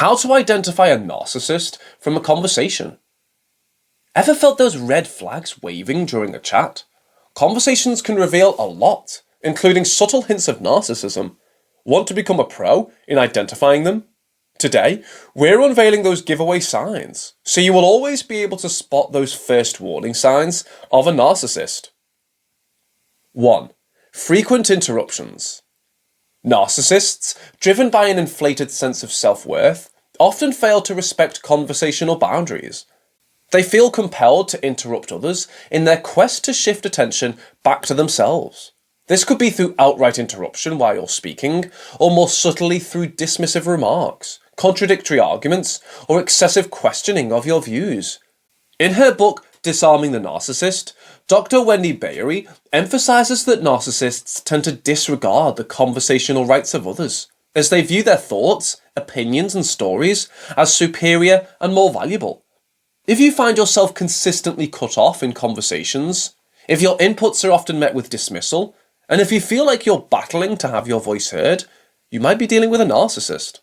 How to identify a narcissist from a conversation. Ever felt those red flags waving during a chat? Conversations can reveal a lot, including subtle hints of narcissism. Want to become a pro in identifying them? Today, we're unveiling those giveaway signs, so you will always be able to spot those first warning signs of a narcissist. 1. Frequent interruptions. Narcissists, driven by an inflated sense of self-worth, often fail to respect conversational boundaries. They feel compelled to interrupt others in their quest to shift attention back to themselves. This could be through outright interruption while you're speaking, or more subtly through dismissive remarks, contradictory arguments, or excessive questioning of your views. In her book, Disarming the Narcissist, Dr. Wendy Bayery emphasizes that narcissists tend to disregard the conversational rights of others, as they view their thoughts, opinions, and stories as superior and more valuable. If you find yourself consistently cut off in conversations, if your inputs are often met with dismissal, and if you feel like you're battling to have your voice heard, you might be dealing with a narcissist.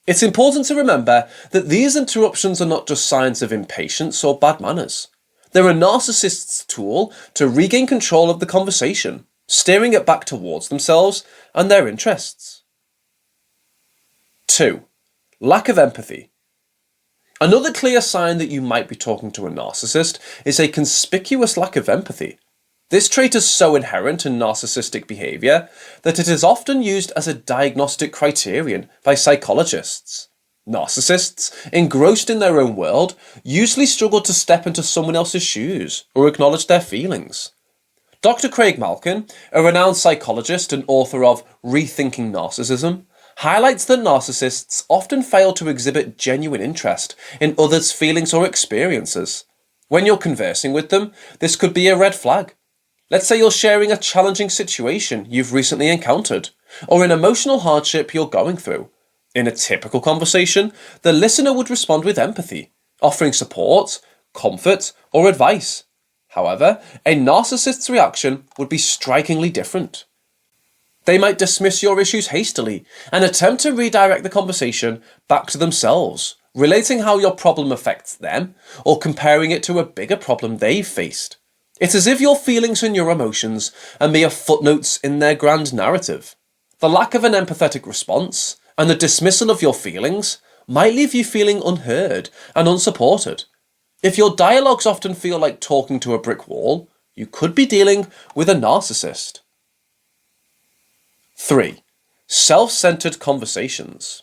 It's important to remember that these interruptions are not just signs of impatience or bad manners. They're a narcissist's tool to regain control of the conversation, steering it back towards themselves and their interests. 2. Lack of empathy. Another clear sign that you might be talking to a narcissist is a conspicuous lack of empathy. This trait is so inherent in narcissistic behaviour that it is often used as a diagnostic criterion by psychologists. Narcissists, engrossed in their own world, usually struggle to step into someone else's shoes or acknowledge their feelings. Dr. Craig Malkin, a renowned psychologist and author of Rethinking Narcissism, highlights that narcissists often fail to exhibit genuine interest in others' feelings or experiences. When you're conversing with them, this could be a red flag. Let's say you're sharing a challenging situation you've recently encountered, or an emotional hardship you're going through. In a typical conversation, the listener would respond with empathy, offering support, comfort, or advice. However, a narcissist's reaction would be strikingly different. They might dismiss your issues hastily and attempt to redirect the conversation back to themselves, relating how your problem affects them or comparing it to a bigger problem they've faced. It's as if your feelings and your emotions are mere footnotes in their grand narrative. The lack of an empathetic response and the dismissal of your feelings might leave you feeling unheard and unsupported. If your dialogues often feel like talking to a brick wall, you could be dealing with a narcissist. 3. Self-centered conversations.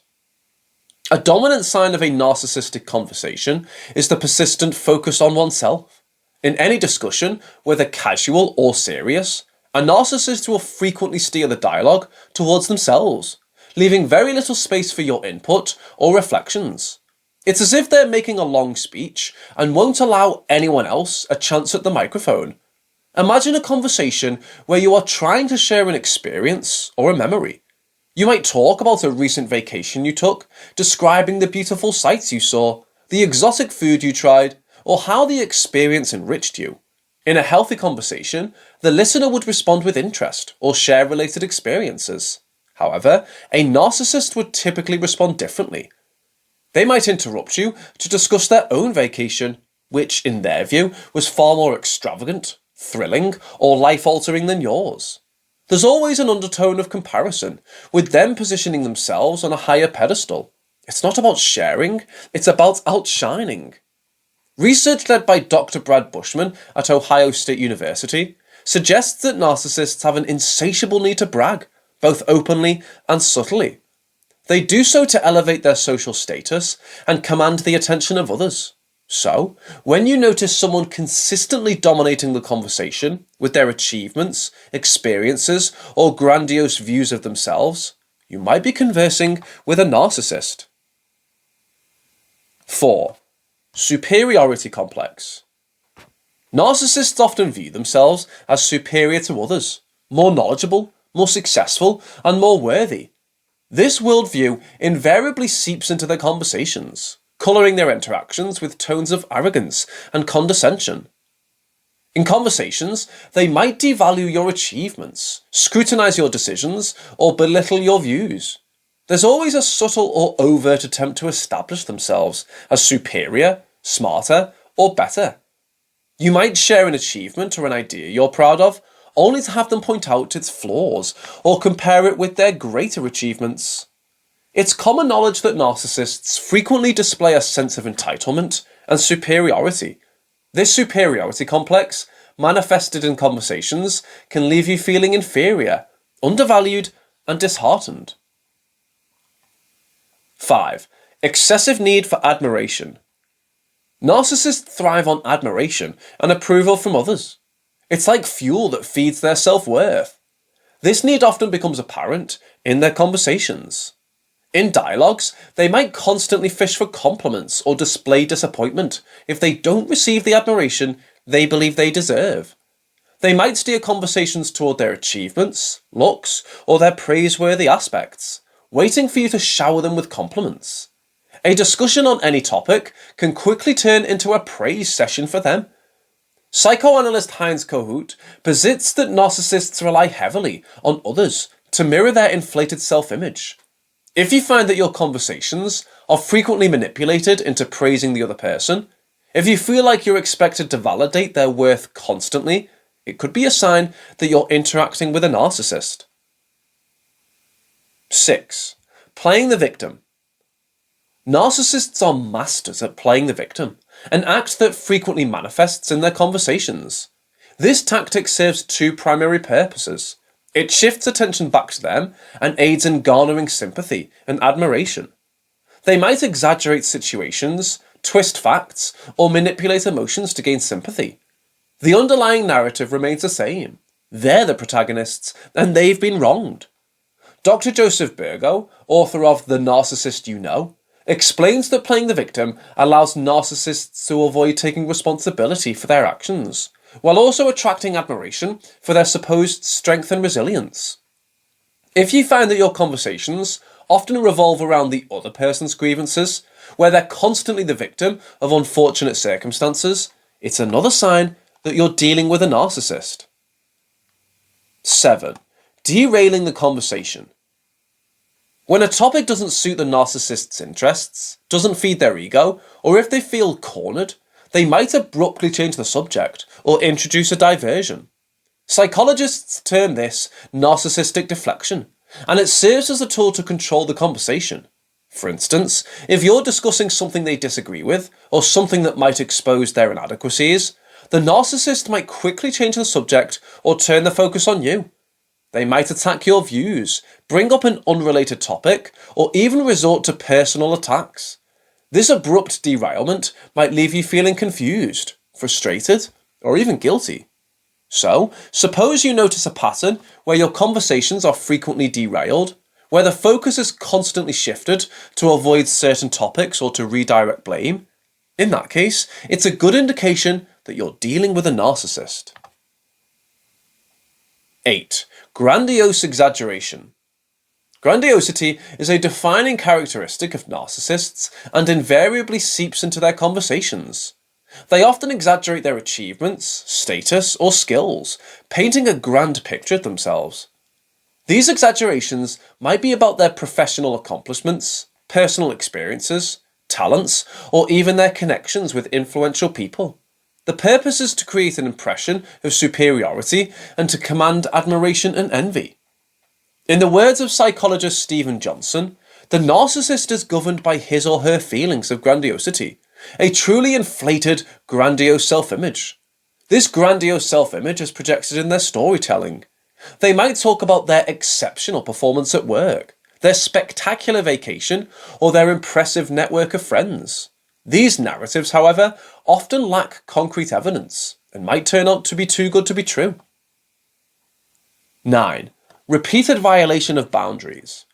A dominant sign of a narcissistic conversation is the persistent focus on oneself. In any discussion, whether casual or serious, a narcissist will frequently steer the dialogue towards themselves, leaving very little space for your input or reflections. It's as if they're making a long speech and won't allow anyone else a chance at the microphone. Imagine a conversation where you are trying to share an experience or a memory. You might talk about a recent vacation you took, describing the beautiful sights you saw, the exotic food you tried, or how the experience enriched you. In a healthy conversation, the listener would respond with interest or share related experiences. However, a narcissist would typically respond differently. They might interrupt you to discuss their own vacation, which, in their view, was far more extravagant, thrilling, or life-altering than yours. There's always an undertone of comparison, with them positioning themselves on a higher pedestal. It's not about sharing, it's about outshining. Research led by Dr. Brad Bushman at Ohio State University suggests that narcissists have an insatiable need to brag, both openly and subtly. They do so to elevate their social status and command the attention of others. So, when you notice someone consistently dominating the conversation with their achievements, experiences, or grandiose views of themselves, you might be conversing with a narcissist. 4. Superiority complex. Narcissists often view themselves as superior to others, more knowledgeable, more successful, and more worthy. This worldview invariably seeps into their conversations, colouring their interactions with tones of arrogance and condescension. In conversations, they might devalue your achievements, scrutinise your decisions, or belittle your views. There's always a subtle or overt attempt to establish themselves as superior, smarter, or better. You might share an achievement or an idea you're proud of, only to have them point out its flaws or compare it with their greater achievements. It's common knowledge that narcissists frequently display a sense of entitlement and superiority. This superiority complex, manifested in conversations, can leave you feeling inferior, undervalued, and disheartened. 5. Excessive need for admiration. Narcissists thrive on admiration and approval from others. It's like fuel that feeds their self-worth. This need often becomes apparent in their conversations. In dialogues, they might constantly fish for compliments or display disappointment if they don't receive the admiration they believe they deserve. They might steer conversations toward their achievements, looks, or their praiseworthy aspects, waiting for you to shower them with compliments. A discussion on any topic can quickly turn into a praise session for them. Psychoanalyst Heinz Kohut posits that narcissists rely heavily on others to mirror their inflated self-image. If you find that your conversations are frequently manipulated into praising the other person, if you feel like you're expected to validate their worth constantly, it could be a sign that you're interacting with a narcissist. 6. Playing the victim. Narcissists are masters at playing the victim, an act that frequently manifests in their conversations. This tactic serves two primary purposes. It shifts attention back to them and aids in garnering sympathy and admiration. They might exaggerate situations, twist facts, or manipulate emotions to gain sympathy. The underlying narrative remains the same. They're the protagonists, and they've been wronged. Dr. Joseph Burgo, author of The Narcissist You Know, explains that playing the victim allows narcissists to avoid taking responsibility for their actions, while also attracting admiration for their supposed strength and resilience. If you find that your conversations often revolve around the other person's grievances, where they're constantly the victim of unfortunate circumstances, it's another sign that you're dealing with a narcissist. 7. Derailing the conversation. When a topic doesn't suit the narcissist's interests, doesn't feed their ego, or if they feel cornered, they might abruptly change the subject or introduce a diversion. Psychologists term this narcissistic deflection, and it serves as a tool to control the conversation. For instance, if you're discussing something they disagree with, or something that might expose their inadequacies, the narcissist might quickly change the subject or turn the focus on you. They might attack your views, bring up an unrelated topic, or even resort to personal attacks. This abrupt derailment might leave you feeling confused, frustrated, or even guilty. So, suppose you notice a pattern where your conversations are frequently derailed, where the focus is constantly shifted to avoid certain topics or to redirect blame. In that case, it's a good indication that you're dealing with a narcissist. 8. Grandiose exaggeration. Grandiosity is a defining characteristic of narcissists and invariably seeps into their conversations. They often exaggerate their achievements, status, or skills, painting a grand picture of themselves. These exaggerations might be about their professional accomplishments, personal experiences, talents, or even their connections with influential people. The purpose is to create an impression of superiority and to command admiration and envy. In the words of psychologist Stephen Johnson, the narcissist is governed by his or her feelings of grandiosity, a truly inflated, grandiose self-image. This grandiose self-image is projected in their storytelling. They might talk about their exceptional performance at work, their spectacular vacation, or their impressive network of friends. These narratives, however, often lack concrete evidence and might turn out to be too good to be true. 9. Repeated violation of boundaries.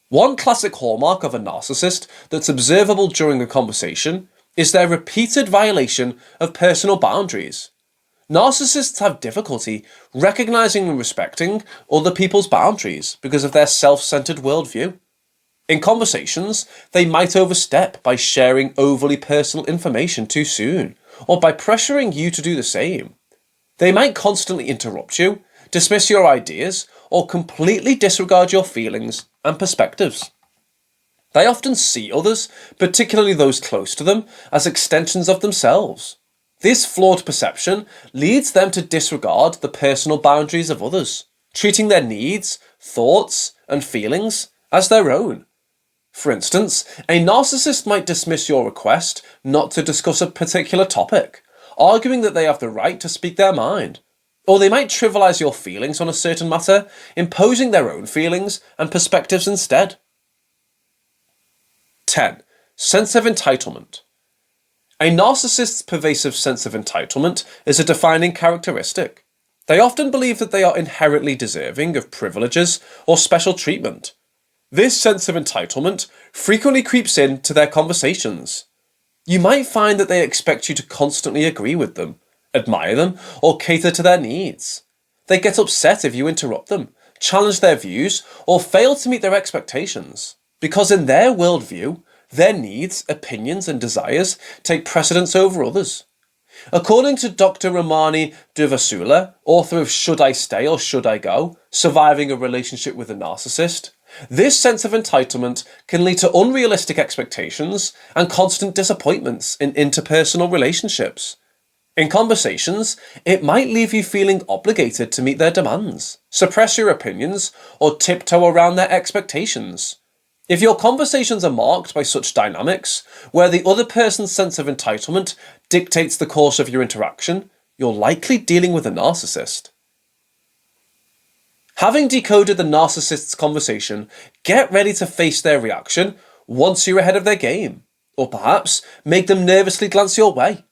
One classic hallmark of a narcissist that's observable during a conversation is their repeated violation of personal boundaries. Narcissists have difficulty recognizing and respecting other people's boundaries because of their self-centered worldview. In conversations, they might overstep by sharing overly personal information too soon, or by pressuring you to do the same. They might constantly interrupt you, dismiss your ideas, or completely disregard your feelings and perspectives. They often see others, particularly those close to them, as extensions of themselves. This flawed perception leads them to disregard the personal boundaries of others, treating their needs, thoughts, and feelings as their own. For instance, a narcissist might dismiss your request not to discuss a particular topic, arguing that they have the right to speak their mind. Or they might trivialize your feelings on a certain matter, imposing their own feelings and perspectives instead. 10. Sense of entitlement. A narcissist's pervasive sense of entitlement is a defining characteristic. They often believe that they are inherently deserving of privileges or special treatment. This sense of entitlement frequently creeps into their conversations. You might find that they expect you to constantly agree with them, admire them, or cater to their needs. They get upset if you interrupt them, challenge their views, or fail to meet their expectations, because in their worldview, their needs, opinions, and desires take precedence over others. According to Dr. Romani Durvasula, author of Should I Stay or Should I Go? Surviving a Relationship with a Narcissist, this sense of entitlement can lead to unrealistic expectations and constant disappointments in interpersonal relationships. In conversations, it might leave you feeling obligated to meet their demands, suppress your opinions, or tiptoe around their expectations. If your conversations are marked by such dynamics, where the other person's sense of entitlement dictates the course of your interaction, you're likely dealing with a narcissist. Having decoded the narcissist's conversation, get ready to face their reaction once you're ahead of their game, or perhaps make them nervously glance your way.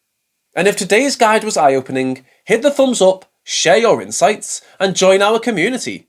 And if today's guide was eye-opening, hit the thumbs up, share your insights, and join our community.